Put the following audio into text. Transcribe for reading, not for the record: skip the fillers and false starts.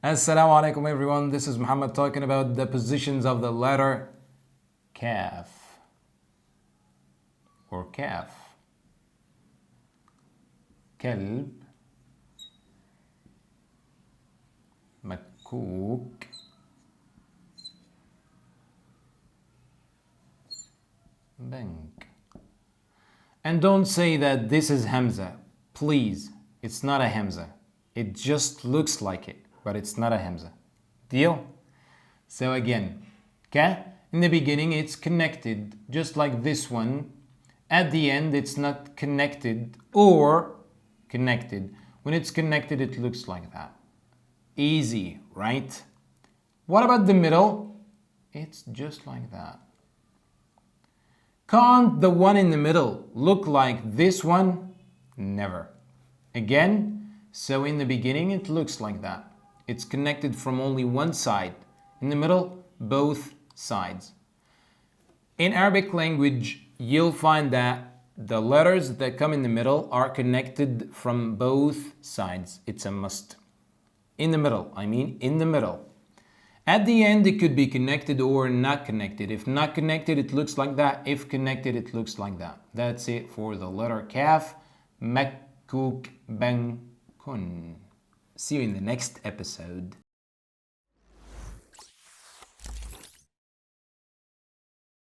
Assalamu alaikum everyone, this is Mohamed talking about the positions of the letter kaf or kaf. كلب مكوك bank. And don't say that this is Hamza. Please, it's not a Hamza. It just looks like it, but it's not a Hamza. Deal? So again, ka, in the beginning it's connected, just like this one. At the end it's not connected or connected. When it's connected it looks like that. Easy, right? What about the middle? It's just like that. Can't the one in the middle look like this one? Never. Again, so in the beginning it looks like that. It's connected from only one side. In the middle, both sides. In Arabic language, you'll find that the letters that come in the middle are connected from both sides. It's a must. In the middle, in the middle. At the end, it could be connected or not connected. If not connected, it looks like that. If connected, it looks like that. That's it for the letter kaf. Makkuk bankun. See you in the next episode.